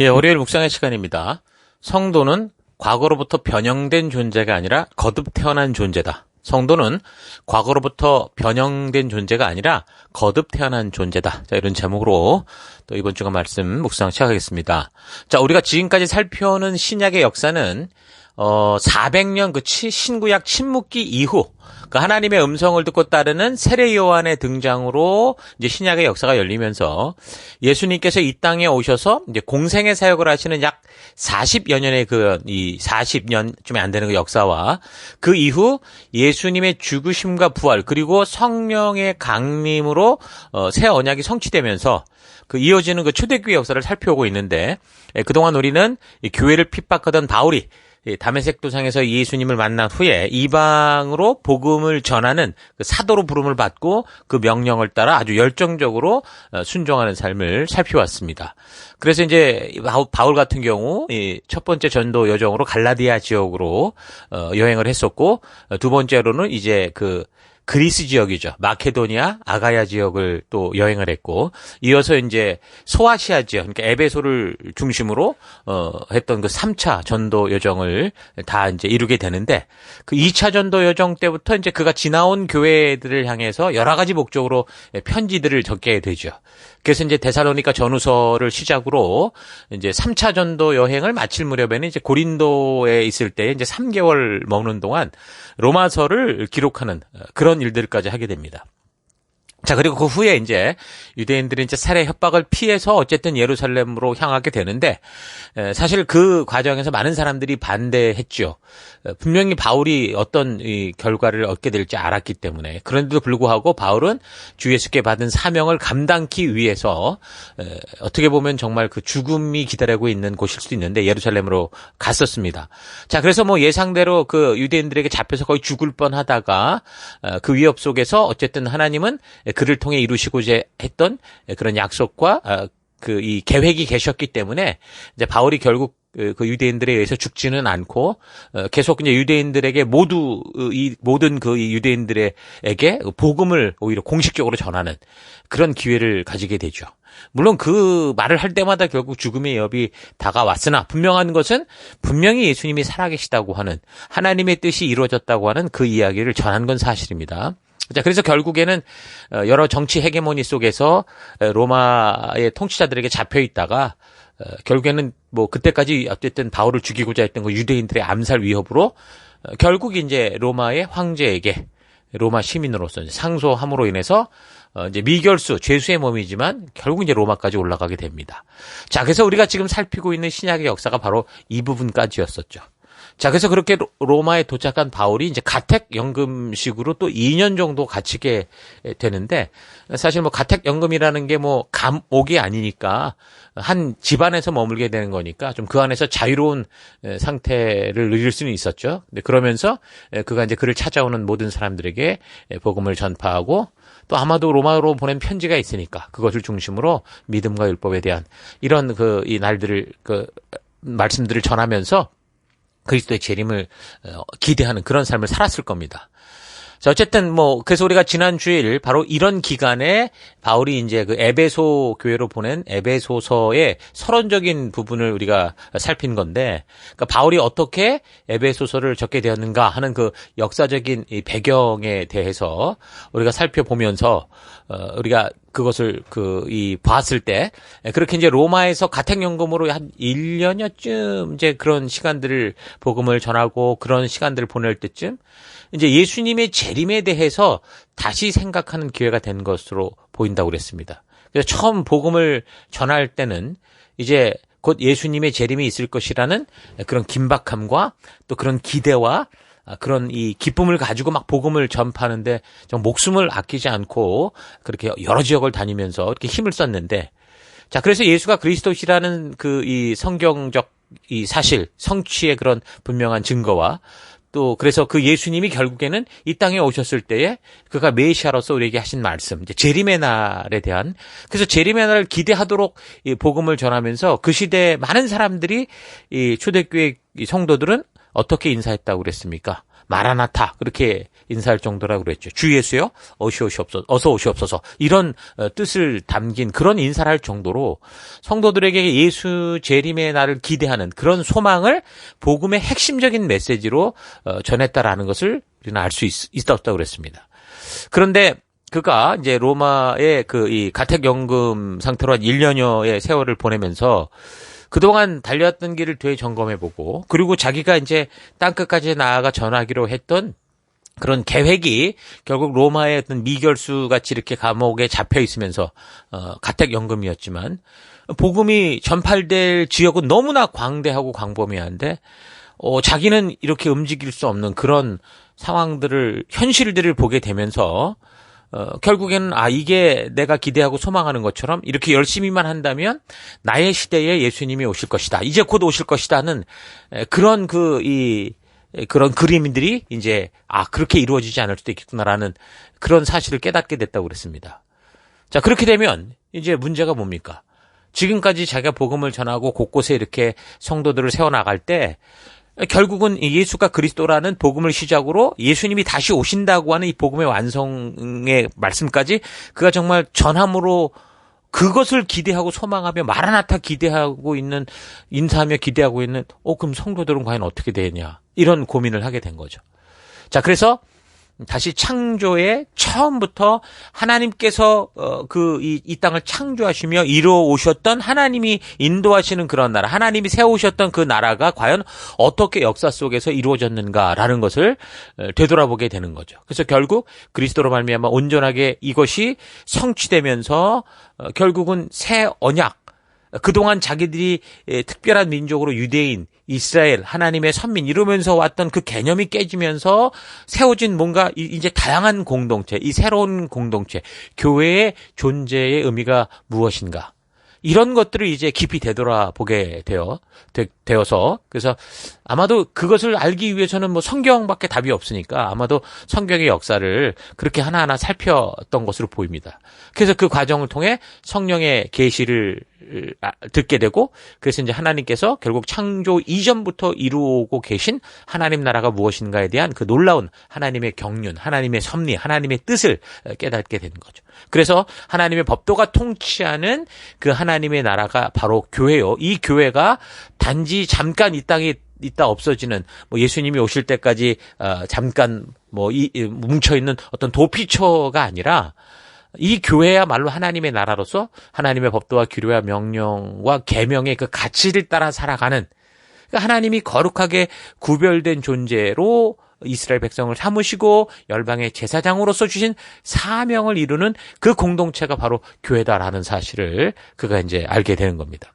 예, 월요일 묵상의 시간입니다. 성도는 과거로부터 변형된 존재가 아니라 거듭 태어난 존재다. 성도는 과거로부터 변형된 존재가 아니라 거듭 태어난 존재다. 자, 이런 제목으로 또 이번 주간 말씀 묵상 시작하겠습니다. 자, 우리가 지금까지 살펴오는 신약의 역사는 400년 신구약 침묵기 이후 그 하나님의 음성을 듣고 따르는 세례 요한의 등장으로 이제 신약의 역사가 열리면서 예수님께서 이 땅에 오셔서 이제 공생의 사역을 하시는 약 40여 년의 이 40년쯤에 안 되는 그 역사와 그 이후 예수님의 죽으심과 부활 그리고 성령의 강림으로 새 언약이 성취되면서 그 이어지는 그 초대교회 역사를 살펴오고 있는데 그동안 우리는 이 교회를 핍박하던 바울이 다메섹 도상에서 예수님을 만난 후에 이방으로 복음을 전하는 그 사도로 부름을 받고 그 명령을 따라 아주 열정적으로 순종하는 삶을 살펴왔습니다. 그래서 이제 바울 같은 경우 첫 번째 전도 여정으로 갈라디아 지역으로 여행을 했었고 두 번째로는 이제 그 그리스 지역이죠. 마케도니아, 아가야 지역을 또 여행을 했고, 이어서 이제 소아시아 지역, 그러니까 에베소를 중심으로, 했던 그 3차 전도 여정을 다 이제 이루게 되는데, 그 2차 전도 여정 때부터 이제 그가 지나온 교회들을 향해서 여러 가지 목적으로 편지들을 적게 되죠. 그래서 이제 데살로니가 전후서를 시작으로 이제 3차 전도 여행을 마칠 무렵에는 이제 고린도에 있을 때 이제 3개월 먹는 동안 로마서를 기록하는 그런 일들까지 하게 됩니다. 자, 그리고 그 후에 이제 유대인들이 이제 살해 협박을 피해서 어쨌든 예루살렘으로 향하게 되는데, 사실 그 과정에서 많은 사람들이 반대했죠. 분명히 바울이 어떤 이 결과를 얻게 될지 알았기 때문에. 그런데도 불구하고 바울은 주 예수께 받은 사명을 감당하기 위해서, 어떻게 보면 정말 그 죽음이 기다리고 있는 곳일 수도 있는데 예루살렘으로 갔었습니다. 자, 그래서 뭐 예상대로 그 유대인들에게 잡혀서 거의 죽을 뻔 하다가, 그 위협 속에서 어쨌든 하나님은 그를 통해 이루시고자 했던 그런 약속과 그 이 계획이 계셨기 때문에 이제 바울이 결국 그 유대인들에 의해서 죽지는 않고 계속 이제 유대인들에게 모든 그 유대인들에게 복음을 오히려 공식적으로 전하는 그런 기회를 가지게 되죠. 물론 그 말을 할 때마다 결국 죽음의 위협이 다가왔으나 분명한 것은 분명히 예수님이 살아계시다고 하는 하나님의 뜻이 이루어졌다고 하는 그 이야기를 전한 건 사실입니다. 자, 그래서 결국에는 여러 정치 헤게모니 속에서 로마의 통치자들에게 잡혀 있다가 결국에는 뭐 그때까지 어쨌든 바울을 죽이고자 했던 그 유대인들의 암살 위협으로 결국 이제 로마의 황제에게 로마 시민으로서 상소함으로 인해서 이제 미결수 죄수의 몸이지만 결국 이제 로마까지 올라가게 됩니다. 자, 그래서 우리가 지금 살피고 있는 신약의 역사가 바로 이 부분까지였었죠. 자, 그래서 그렇게 로마에 도착한 바울이 이제 가택연금식으로 또 2년 정도 갇히게 되는데, 사실 뭐 가택연금이라는 게 뭐 감옥이 아니니까 한 집안에서 머물게 되는 거니까 좀 그 안에서 자유로운 상태를 누릴 수는 있었죠. 근데 그러면서 그가 이제 그를 찾아오는 모든 사람들에게 복음을 전파하고 또 아마도 로마로 보낸 편지가 있으니까 그것을 중심으로 믿음과 율법에 대한 이런 이 날들을 말씀들을 전하면서 그리스도의 재림을 기대하는 그런 삶을 살았을 겁니다. 자, 어쨌든 뭐 그래서 우리가 지난 주일 바로 이런 기간에 바울이 이제 그 에베소 교회로 보낸 에베소서의 서론적인 부분을 우리가 살핀 건데, 그러니까 바울이 어떻게 에베소서를 적게 되었는가 하는 그 역사적인 이 배경에 대해서 우리가 살펴보면서 우리가 그것을 봤을 때 그렇게 이제 로마에서 가택연금으로 한 1년여쯤 이제 그런 시간들을 복음을 전하고 그런 시간들을 보낼 때쯤 이제 예수님의 재림에 대해서 다시 생각하는 기회가 된 것으로 보인다고 그랬습니다. 그래서 처음 복음을 전할 때는 이제 곧 예수님의 재림이 있을 것이라는 그런 긴박함과 또 그런 기대와 그런 이 기쁨을 가지고 막 복음을 전파하는데 좀 목숨을 아끼지 않고 그렇게 여러 지역을 다니면서 이렇게 힘을 썼는데, 자, 그래서 예수가 그리스도시라는 이 성경적 이 사실, 성취의 그런 분명한 증거와 또 그래서 그 예수님이 결국에는 이 땅에 오셨을 때에 그가 메시아로서 우리에게 하신 말씀, 이제 재림의 날에 대한, 그래서 재림의 날을 기대하도록 이 복음을 전하면서 그 시대에 많은 사람들이 이 초대교회 이 성도들은 어떻게 인사했다고 그랬습니까? 마라나타 그렇게 인사할 정도라고 그랬죠. 주 예수여 어서 오시옵소서 이런 뜻을 담긴 그런 인사를 할 정도로 성도들에게 예수 재림의 날을 기대하는 그런 소망을 복음의 핵심적인 메시지로 전했다라는 것을 우리는 알 수 있었다고 그랬습니다. 그런데 그가 이제 로마의 이 가택연금 상태로 한 1년여의 세월을 보내면서 그동안 달려왔던 길을 되점검해보고 그리고 자기가 이제 땅끝까지 나아가 전하기로 했던 그런 계획이 결국 로마의 어떤 미결수 같이 이렇게 감옥에 잡혀 있으면서 가택연금이었지만 복음이 전파될 지역은 너무나 광대하고 광범위한데 자기는 이렇게 움직일 수 없는 그런 상황들을 현실들을 보게 되면서 결국에는 이게 내가 기대하고 소망하는 것처럼 이렇게 열심히만 한다면 나의 시대에 예수님이 오실 것이다. 이제 곧 오실 것이다는 그런 그런 그림들이 이제 그렇게 이루어지지 않을 수도 있겠구나라는 그런 사실을 깨닫게 됐다고 그랬습니다. 자, 그렇게 되면 이제 문제가 뭡니까? 지금까지 자기가 복음을 전하고 곳곳에 이렇게 성도들을 세워나갈 때 결국은 예수가 그리스도라는 복음을 시작으로 예수님이 다시 오신다고 하는 이 복음의 완성의 말씀까지 그가 정말 전함으로 그것을 기대하고 소망하며 마라나타 기대하고 있는 인사하며 기대하고 있는 그럼 성도들은 과연 어떻게 되냐 이런 고민을 하게 된 거죠. 자, 그래서 다시 창조의 처음부터 하나님께서 이 땅을 창조하시며 이루어 오셨던 하나님이 인도하시는 그런 나라, 하나님이 세우셨던 그 나라가 과연 어떻게 역사 속에서 이루어졌는가라는 것을 되돌아보게 되는 거죠. 그래서 결국 그리스도로 말미암아 온전하게 이것이 성취되면서 결국은 새 언약, 그동안 자기들이 특별한 민족으로 유대인, 이스라엘, 하나님의 선민 이러면서 왔던 그 개념이 깨지면서 세워진 뭔가 이제 다양한 공동체, 이 새로운 공동체, 교회의 존재의 의미가 무엇인가. 이런 것들을 이제 깊이 되돌아보게 되어서 그래서 아마도 그것을 알기 위해서는 뭐 성경밖에 답이 없으니까 아마도 성경의 역사를 그렇게 하나하나 살폈던 것으로 보입니다. 그래서 그 과정을 통해 성령의 계시를 듣게 되고 그래서 이제 하나님께서 결국 창조 이전부터 이루고 계신 하나님 나라가 무엇인가에 대한 그 놀라운 하나님의 경륜, 하나님의 섭리, 하나님의 뜻을 깨닫게 되는 거죠. 그래서 하나님의 법도가 통치하는 그 하나님의 나라가 바로 교회요. 이 교회가 단지 잠깐 이 땅에 있다 없어지는 뭐 예수님이 오실 때까지 잠깐 뭉쳐 있는 어떤 도피처가 아니라 이 교회야말로 하나님의 나라로서 하나님의 법도와 규례와 명령과 계명의 그 가치를 따라 살아가는 그러니까 하나님이 거룩하게 구별된 존재로 이스라엘 백성을 삼으시고 열방의 제사장으로서 주신 사명을 이루는 그 공동체가 바로 교회다라는 사실을 그가 이제 알게 되는 겁니다.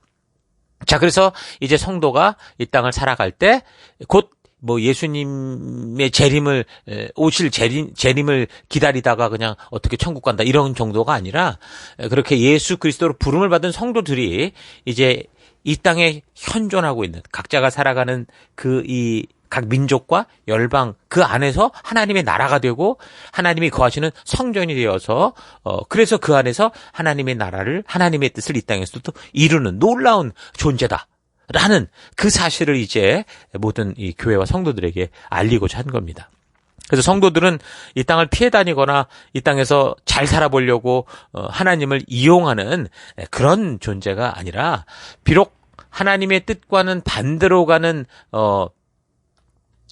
자, 그래서 이제 성도가 이 땅을 살아갈 때 곧 예수님의 오실 재림을 기다리다가 그냥 어떻게 천국 간다 이런 정도가 아니라 그렇게 예수 그리스도로 부름을 받은 성도들이 이제 이 땅에 현존하고 있는 각자가 살아가는 각 민족과 열방 그 안에서 하나님의 나라가 되고 하나님이 거하시는 성전이 되어서 그래서 그 안에서 하나님의 나라를 하나님의 뜻을 이 땅에서도 이루는 놀라운 존재다. 라는 그 사실을 이제 모든 이 교회와 성도들에게 알리고자 한 겁니다. 그래서 성도들은 이 땅을 피해 다니거나 이 땅에서 잘 살아보려고 하나님을 이용하는 그런 존재가 아니라 비록 하나님의 뜻과는 반대로 가는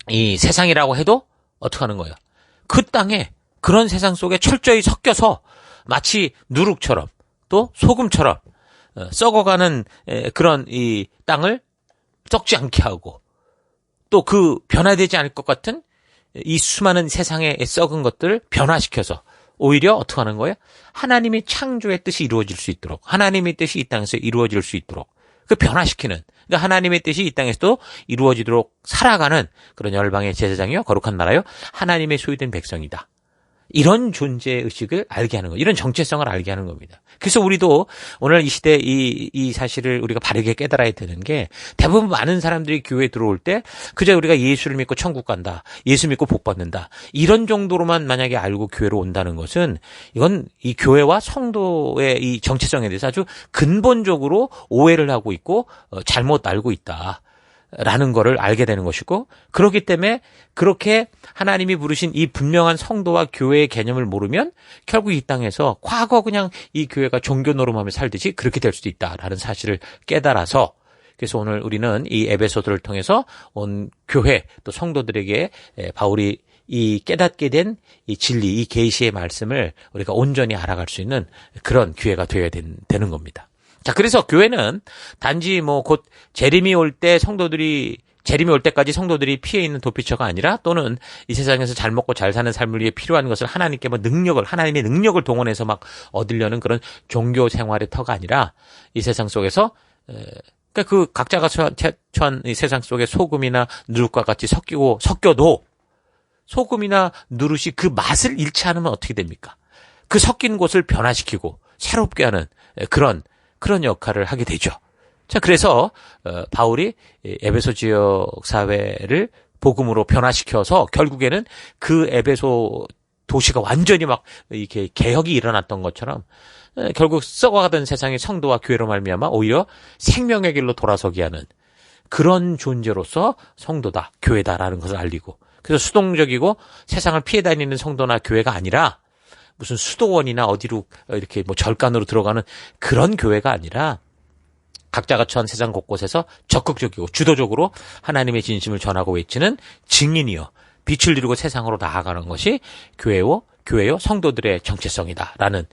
이 세상이라고 해도 어떻게 하는 거예요? 그 땅에 그런 세상 속에 철저히 섞여서 마치 누룩처럼 또 소금처럼 썩어가는 그런 이 땅을 썩지 않게 하고 또 그 변화되지 않을 것 같은 이 수많은 세상의 썩은 것들을 변화시켜서 오히려 어떻게 하는 거예요? 하나님의 창조의 뜻이 이루어질 수 있도록 하나님의 뜻이 이 땅에서 이루어질 수 있도록 그 변화시키는 그러니까 하나님의 뜻이 이 땅에서도 이루어지도록 살아가는 그런 열방의 제사장이요 거룩한 나라요 하나님의 소유된 백성이다. 이런 존재의식을 알게 하는 거예요. 이런 정체성을 알게 하는 겁니다. 그래서 우리도 오늘 이 시대에 이 사실을 우리가 바르게 깨달아야 되는 게 대부분 많은 사람들이 교회에 들어올 때 그저 우리가 예수를 믿고 천국 간다. 예수 믿고 복 받는다. 이런 정도로만 만약에 알고 교회로 온다는 것은 이건 이 교회와 성도의 이 정체성에 대해서 아주 근본적으로 오해를 하고 있고 잘못 알고 있다. 라는 거를 알게 되는 것이고, 그렇기 때문에 그렇게 하나님이 부르신 이 분명한 성도와 교회의 개념을 모르면 결국 이 땅에서 과거 그냥 이 교회가 종교 노름하며 살듯이 그렇게 될 수도 있다라는 사실을 깨달아서, 그래서 오늘 우리는 이 에베소서를 통해서 온 교회 또 성도들에게 바울이 이 깨닫게 된 이 진리, 이 계시의 말씀을 우리가 온전히 알아갈 수 있는 그런 기회가 되어야 되는 겁니다. 자, 그래서 교회는 단지 뭐 곧 재림이 올 때까지 성도들이 피해 있는 도피처가 아니라, 또는 이 세상에서 잘 먹고 잘 사는 삶을 위해 필요한 것을 하나님께 하나님의 능력을 동원해서 막 얻으려는 그런 종교 생활의 터가 아니라, 이 세상 속에서 그러니까 그 각자가 처한 이 세상 속에 소금이나 누룩과 같이 섞여도 소금이나 누룩이 그 맛을 잃지 않으면 어떻게 됩니까? 그 섞인 곳을 변화시키고 새롭게 하는 그런 역할을 하게 되죠. 자, 그래서 바울이 에베소 지역 사회를 복음으로 변화시켜서 결국에는 그 에베소 도시가 완전히 막 이렇게 개혁이 일어났던 것처럼 결국 썩어가던 세상의 성도와 교회로 말미암아 오히려 생명의 길로 돌아서게 하는 그런 존재로서 성도다, 교회다라는 것을 알리고, 그래서 수동적이고 세상을 피해 다니는 성도나 교회가 아니라 무슨 수도원이나 어디로 이렇게 뭐 절간으로 들어가는 그런 교회가 아니라, 각자가 처한 세상 곳곳에서 적극적이고 주도적으로 하나님의 진심을 전하고 외치는 증인이요, 빛을 이루고 세상으로 나아가는 것이 교회요 성도들의 정체성이다라는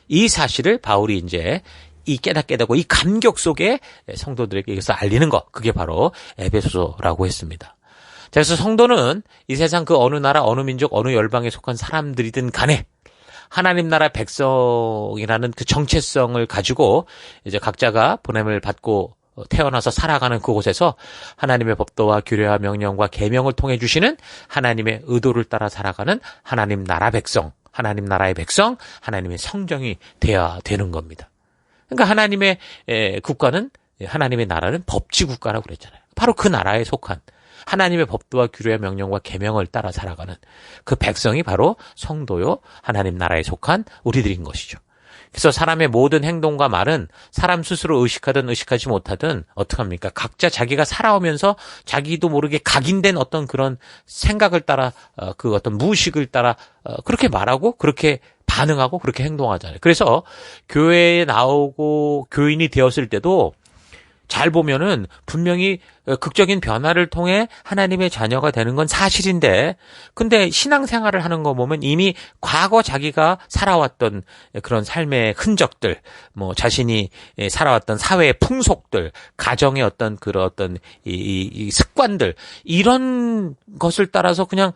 이 사실을 바울이 이제 이 깨닫게 되고 이 감격 속에 성도들에게 이것을 알리는 것, 그게 바로 에베소서라고 했습니다. 자, 그래서 성도는 이 세상 그 어느 나라, 어느 민족, 어느 열방에 속한 사람들이든 간에 하나님 나라 백성이라는 그 정체성을 가지고 이제 각자가 보냄을 받고 태어나서 살아가는 그곳에서 하나님의 법도와 규례와 명령과 계명을 통해 주시는 하나님의 의도를 따라 살아가는 하나님 나라 백성, 하나님 나라의 백성, 하나님의 성정이 되어야 되는 겁니다. 그러니까 하나님의 국가는, 하나님의 나라는 법치 국가라고 그랬잖아요. 바로 그 나라에 속한 하나님의 법도와 규례와 명령과 계명을 따라 살아가는 그 백성이 바로 성도요, 하나님 나라에 속한 우리들인 것이죠. 그래서 사람의 모든 행동과 말은 사람 스스로 의식하든 의식하지 못하든 어떡합니까? 각자 자기가 살아오면서 자기도 모르게 각인된 어떤 그런 생각을 따라 그 어떤 무의식을 따라 그렇게 말하고 그렇게 반응하고 그렇게 행동하잖아요. 그래서 교회에 나오고 교인이 되었을 때도 잘 보면은 분명히 극적인 변화를 통해 하나님의 자녀가 되는 건 사실인데, 근데 신앙생활을 하는 거 보면 이미 과거 자기가 살아왔던 그런 삶의 흔적들, 뭐 자신이 살아왔던 사회의 풍속들, 가정의 어떤 그런 어떤 이 습관들, 이런 것을 따라서 그냥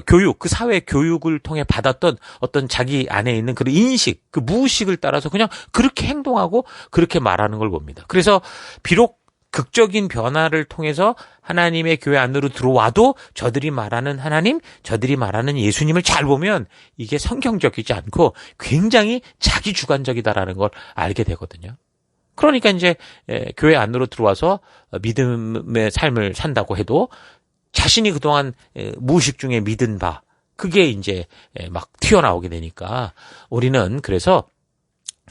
교육, 그 사회 교육을 통해 받았던 어떤 자기 안에 있는 그런 인식, 그 무의식을 따라서 그냥 그렇게 행동하고 그렇게 말하는 걸 봅니다. 그래서 비록 극적인 변화를 통해서 하나님의 교회 안으로 들어와도 저들이 말하는 하나님, 저들이 말하는 예수님을 잘 보면 이게 성경적이지 않고 굉장히 자기 주관적이다라는 걸 알게 되거든요. 그러니까 이제 교회 안으로 들어와서 믿음의 삶을 산다고 해도 자신이 그동안 무의식 중에 믿은 바, 그게 이제 막 튀어나오게 되니까 우리는 그래서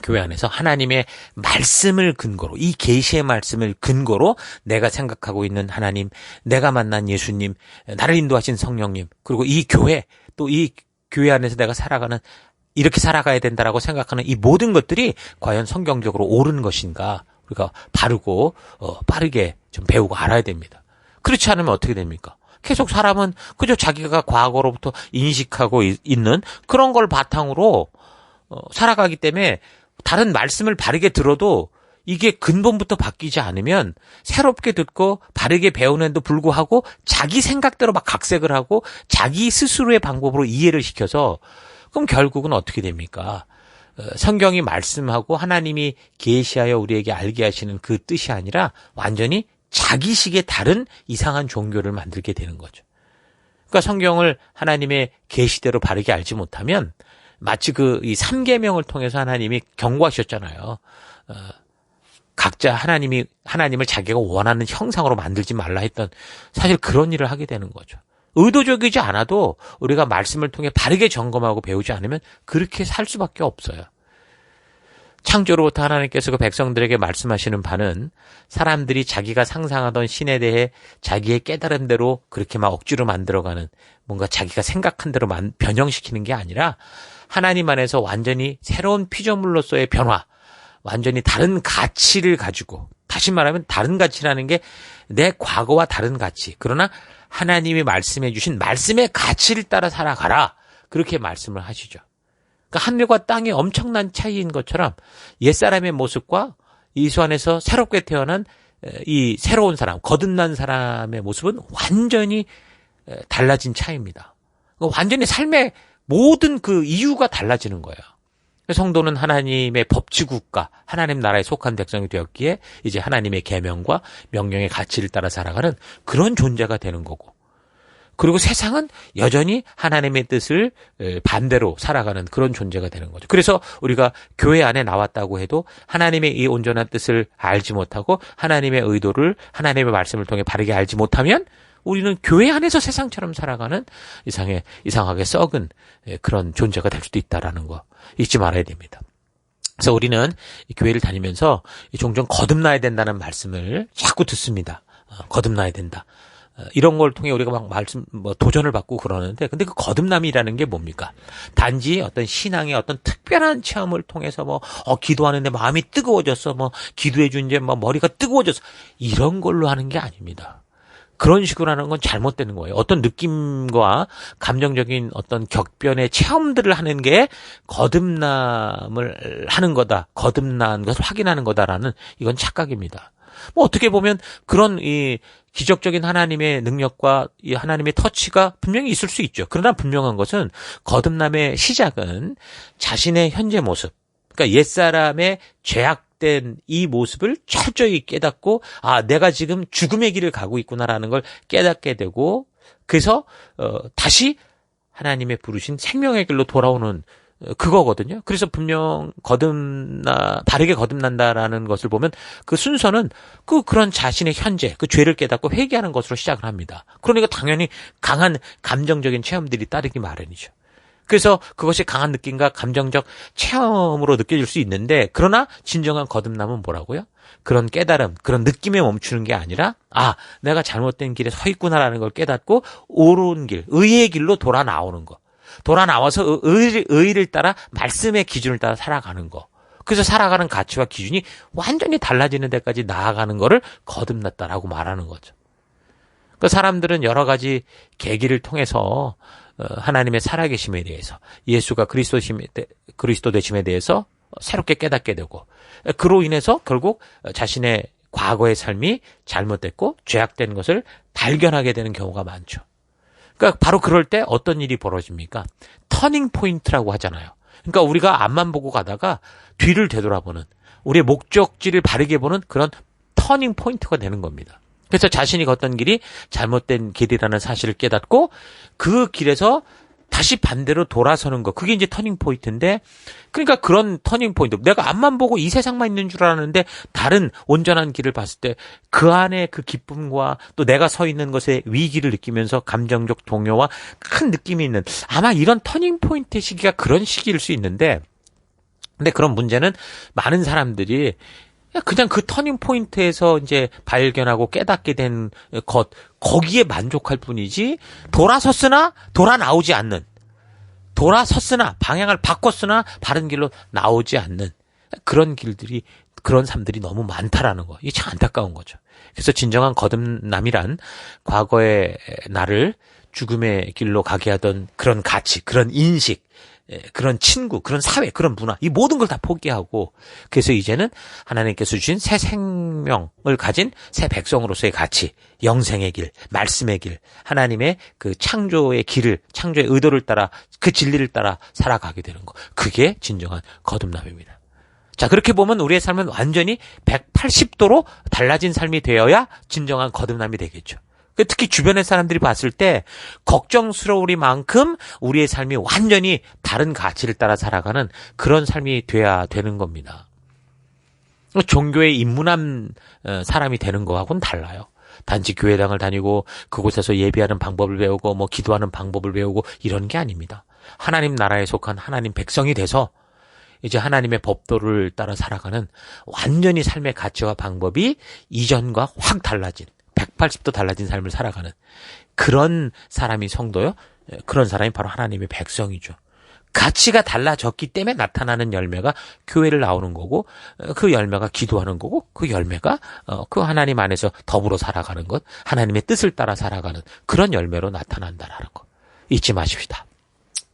교회 안에서 하나님의 말씀을 근거로, 이 계시의 말씀을 근거로 내가 생각하고 있는 하나님, 내가 만난 예수님, 나를 인도하신 성령님, 그리고 이 교회, 또 이 교회 안에서 내가 살아가는, 이렇게 살아가야 된다라고 생각하는 이 모든 것들이 과연 성경적으로 옳은 것인가, 우리가 바르고 빠르게 좀 배우고 알아야 됩니다. 그렇지 않으면 어떻게 됩니까? 계속 사람은 그저 자기가 과거로부터 인식하고 있는 그런 걸 바탕으로 살아가기 때문에 다른 말씀을 바르게 들어도 이게 근본부터 바뀌지 않으면 새롭게 듣고 바르게 배우는데도 불구하고 자기 생각대로 막 각색을 하고 자기 스스로의 방법으로 이해를 시켜서, 그럼 결국은 어떻게 됩니까? 성경이 말씀하고 하나님이 계시하여 우리에게 알게 하시는 그 뜻이 아니라 완전히 자기식의 다른 이상한 종교를 만들게 되는 거죠. 그러니까 성경을 하나님의 계시대로 바르게 알지 못하면 마치 이 3계명을 통해서 하나님이 경고하셨잖아요. 각자 하나님을 자기가 원하는 형상으로 만들지 말라 했던, 사실 그런 일을 하게 되는 거죠. 의도적이지 않아도 우리가 말씀을 통해 바르게 점검하고 배우지 않으면 그렇게 살 수밖에 없어요. 창조로부터 하나님께서 그 백성들에게 말씀하시는 바는 사람들이 자기가 상상하던 신에 대해 자기의 깨달음대로 그렇게 막 억지로 만들어가는 뭔가 자기가 생각한 대로 변형시키는 게 아니라 하나님 안에서 완전히 새로운 피조물로서의 변화, 완전히 다른 가치를 가지고, 다시 말하면 다른 가치라는 게 내 과거와 다른 가치, 그러나 하나님이 말씀해 주신 말씀의 가치를 따라 살아가라, 그렇게 말씀을 하시죠. 그러니까 하늘과 땅의 엄청난 차이인 것처럼 옛사람의 모습과 예수 안에서 새롭게 태어난 이 새로운 사람, 거듭난 사람의 모습은 완전히 달라진 차이입니다. 완전히 삶의 모든 그 이유가 달라지는 거예요. 성도는 하나님의 법치국가, 하나님 나라에 속한 백성이 되었기에 이제 하나님의 계명과 명령의 가치를 따라 살아가는 그런 존재가 되는 거고, 그리고 세상은 여전히 하나님의 뜻을 반대로 살아가는 그런 존재가 되는 거죠. 그래서 우리가 교회 안에 나왔다고 해도 하나님의 이 온전한 뜻을 알지 못하고 하나님의 의도를 하나님의 말씀을 통해 바르게 알지 못하면 우리는 교회 안에서 세상처럼 살아가는 이상하게 썩은 그런 존재가 될 수도 있다라는 거 잊지 말아야 됩니다. 그래서 우리는 교회를 다니면서 종종 거듭나야 된다는 말씀을 자꾸 듣습니다. 거듭나야 된다. 이런 걸 통해 우리가 막 도전을 받고 그러는데, 근데 그 거듭남이라는 게 뭡니까? 단지 어떤 신앙의 어떤 특별한 체험을 통해서 기도하는데 마음이 뜨거워졌어, 기도해준 이제 머리가 뜨거워졌어, 이런 걸로 하는 게 아닙니다. 그런 식으로 하는 건 잘못되는 거예요. 어떤 느낌과 감정적인 어떤 격변의 체험들을 하는 게 거듭남을 하는 거다, 거듭난 것을 확인하는 거다라는, 이건 착각입니다. 어떻게 보면 그런 이 기적적인 하나님의 능력과 이 하나님의 터치가 분명히 있을 수 있죠. 그러나 분명한 것은 거듭남의 시작은 자신의 현재 모습, 그러니까 옛사람의 죄악된 이 모습을 철저히 깨닫고, 내가 지금 죽음의 길을 가고 있구나라는 걸 깨닫게 되고, 그래서 다시 하나님의 부르신 생명의 길로 돌아오는 그거거든요. 그래서 분명 바르게 거듭난다라는 것을 보면 그 순서는 그런 자신의 현재, 그 죄를 깨닫고 회개하는 것으로 시작을 합니다. 그러니까 당연히 강한 감정적인 체험들이 따르기 마련이죠. 그래서 그것이 강한 느낌과 감정적 체험으로 느껴질 수 있는데, 그러나 진정한 거듭남은 뭐라고요? 그런 깨달음, 그런 느낌에 멈추는 게 아니라, 내가 잘못된 길에 서 있구나라는 걸 깨닫고 옳은 길, 의의 길로 돌아 나오는 거. 돌아 나와서 의를 따라 말씀의 기준을 따라 살아가는 거. 그래서 살아가는 가치와 기준이 완전히 달라지는 데까지 나아가는 거를 거듭났다라고 말하는 거죠. 그 사람들은 여러 가지 계기를 통해서 하나님의 살아계심에 대해서, 예수가 그리스도 되심에 대해서 새롭게 깨닫게 되고, 그로 인해서 결국 자신의 과거의 삶이 잘못됐고 죄악된 것을 발견하게 되는 경우가 많죠. 그러니까 바로 그럴 때 어떤 일이 벌어집니까? 터닝 포인트라고 하잖아요. 그러니까 우리가 앞만 보고 가다가 뒤를 되돌아보는, 우리의 목적지를 바르게 보는 그런 터닝 포인트가 되는 겁니다. 그래서 자신이 걷던 길이 잘못된 길이라는 사실을 깨닫고 그 길에서 다시 반대로 돌아서는 거, 그게 이제 터닝 포인트인데, 그러니까 그런 터닝 포인트, 내가 앞만 보고 이 세상만 있는 줄 알았는데 다른 온전한 길을 봤을 때 그 안에 그 기쁨과 또 내가 서 있는 것에 위기를 느끼면서 감정적 동요와 큰 느낌이 있는, 아마 이런 터닝 포인트 시기가 그런 시기일 수 있는데, 근데 그런 문제는 많은 사람들이 그냥 그 터닝 포인트에서 이제 발견하고 깨닫게 된 것, 거기에 만족할 뿐이지, 돌아섰으나 돌아 나오지 않는, 돌아섰으나 방향을 바꿨으나 바른 길로 나오지 않는 그런 길들이, 그런 삶들이 너무 많다라는 거. 이게 참 안타까운 거죠. 그래서 진정한 거듭남이란 과거의 나를 죽음의 길로 가게 하던 그런 가치, 그런 인식, 그런 친구, 그런 사회, 그런 문화, 이 모든 걸 다 포기하고, 그래서 이제는 하나님께서 주신 새 생명을 가진 새 백성으로서의 가치, 영생의 길, 말씀의 길, 하나님의 그 창조의 길을, 창조의 의도를 따라, 그 진리를 따라 살아가게 되는 거. 그게 진정한 거듭남입니다. 자, 그렇게 보면 우리의 삶은 완전히 180도로 달라진 삶이 되어야 진정한 거듭남이 되겠죠. 특히 주변의 사람들이 봤을 때 걱정스러우리만큼 우리의 삶이 완전히 다른 가치를 따라 살아가는 그런 삶이 돼야 되는 겁니다. 종교에 입문한 사람이 되는 거하고는 달라요. 단지 교회당을 다니고 그곳에서 예배하는 방법을 배우고 기도하는 방법을 배우고 이런 게 아닙니다. 하나님 나라에 속한 하나님 백성이 돼서 이제 하나님의 법도를 따라 살아가는 완전히 삶의 가치와 방법이 이전과 확 달라진 180도 달라진 삶을 살아가는 그런 사람이 성도요. 그런 사람이 바로 하나님의 백성이죠. 가치가 달라졌기 때문에 나타나는 열매가 교회를 나오는 거고 그 열매가 기도하는 거고 그 열매가 그 하나님 안에서 더불어 살아가는 것, 하나님의 뜻을 따라 살아가는 그런 열매로 나타난다라는 거 잊지 마십시다.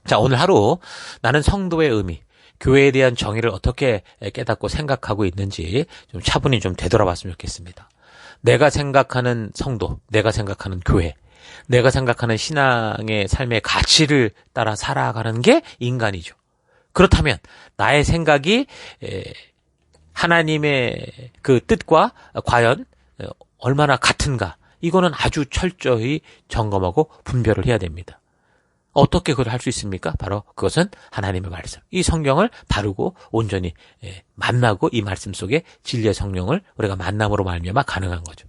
자, 오늘 하루 나는 성도의 의미, 교회에 대한 정의를 어떻게 깨닫고 생각하고 있는지 좀 차분히 좀 되돌아봤으면 좋겠습니다. 내가 생각하는 성도, 내가 생각하는 교회, 내가 생각하는 신앙의 삶의 가치를 따라 살아가는 게 인간이죠. 그렇다면 나의 생각이 하나님의 그 뜻과 과연 얼마나 같은가, 이거는 아주 철저히 점검하고 분별을 해야 됩니다. 어떻게 그걸 할 수 있습니까? 바로 그것은 하나님의 말씀. 이 성경을 바르고 온전히 만나고 이 말씀 속에 진리의 성령을 우리가 만남으로 말미암아 가능한 거죠.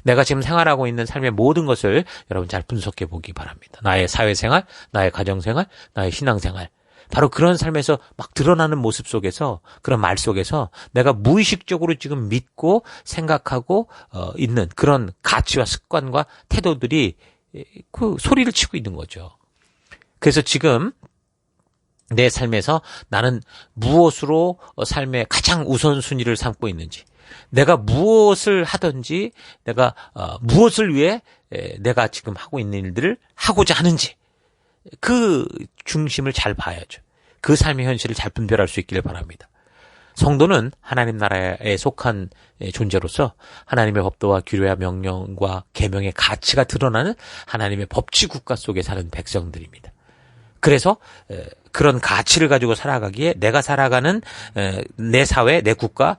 내가 지금 생활하고 있는 삶의 모든 것을 여러분 잘 분석해 보기 바랍니다. 나의 사회생활, 나의 가정생활, 나의 신앙생활. 바로 그런 삶에서 막 드러나는 모습 속에서, 그런 말 속에서 내가 무의식적으로 지금 믿고 생각하고 있는 그런 가치와 습관과 태도들이 그 소리를 치고 있는 거죠. 그래서 지금 내 삶에서 나는 무엇으로 삶의 가장 우선순위를 삼고 있는지, 내가 무엇을 하든지 내가 무엇을 위해 내가 지금 하고 있는 일들을 하고자 하는지 그 중심을 잘 봐야죠. 그 삶의 현실을 잘 분별할 수 있기를 바랍니다. 성도는 하나님 나라에 속한 존재로서 하나님의 법도와 규례와 명령과 계명의 가치가 드러나는 하나님의 법치 국가 속에 사는 백성들입니다. 그래서 그런 가치를 가지고 살아가기에 내가 살아가는 내 사회, 내 국가,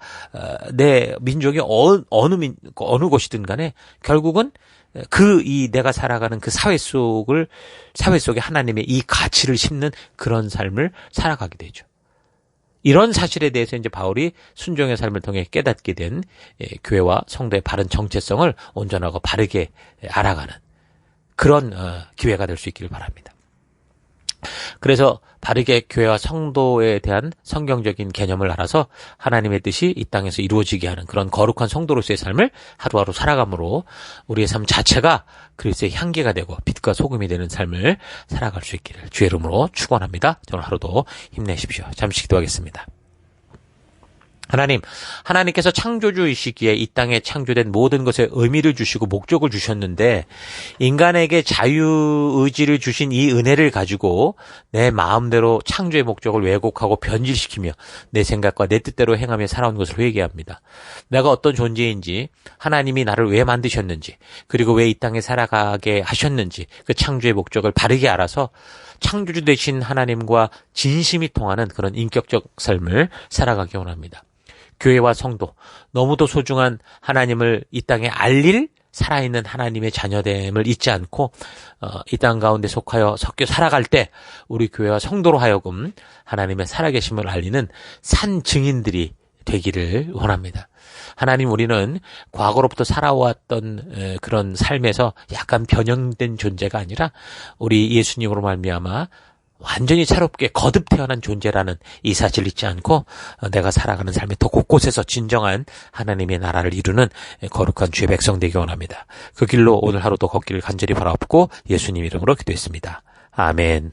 내 민족이 어느 곳이든 간에 결국은 내가 살아가는 그 사회 속에 하나님의 이 가치를 심는 그런 삶을 살아가게 되죠. 이런 사실에 대해서 이제 바울이 순종의 삶을 통해 깨닫게 된 교회와 성도의 바른 정체성을 온전하고 바르게 알아가는 그런 기회가 될 수 있기를 바랍니다. 그래서 바르게 교회와 성도에 대한 성경적인 개념을 알아서 하나님의 뜻이 이 땅에서 이루어지게 하는 그런 거룩한 성도로서의 삶을 하루하루 살아감으로 우리의 삶 자체가 그리스도의 향기가 되고 빛과 소금이 되는 삶을 살아갈 수 있기를 주의 이름으로 축원합니다. 오늘 하루도 힘내십시오. 잠시 기도하겠습니다. 하나님께서 창조주이시기에 이 땅에 창조된 모든 것에 의미를 주시고 목적을 주셨는데 인간에게 자유의지를 주신 이 은혜를 가지고 내 마음대로 창조의 목적을 왜곡하고 변질시키며 내 생각과 내 뜻대로 행하며 살아온 것을 회개합니다. 내가 어떤 존재인지, 하나님이 나를 왜 만드셨는지, 그리고 왜 이 땅에 살아가게 하셨는지 그 창조의 목적을 바르게 알아서 창조주 되신 하나님과 진심이 통하는 그런 인격적 삶을 살아가기 원합니다. 교회와 성도, 너무도 소중한 하나님을 이 땅에 알릴 살아있는 하나님의 자녀됨을 잊지 않고 이 땅 가운데 속하여 섞여 살아갈 때 우리 교회와 성도로 하여금 하나님의 살아계심을 알리는 산 증인들이 되기를 원합니다. 하나님, 우리는 과거로부터 살아왔던 그런 삶에서 약간 변형된 존재가 아니라 우리 예수님으로 말미암아 완전히 새롭게 거듭 태어난 존재라는 이 사실을 잊지 않고 내가 살아가는 삶의 더 곳곳에서 진정한 하나님의 나라를 이루는 거룩한 주의 백성 되기 원합니다. 그 길로 오늘 하루도 걷기를 간절히 바라옵고 예수님 이름으로 기도했습니다. 아멘.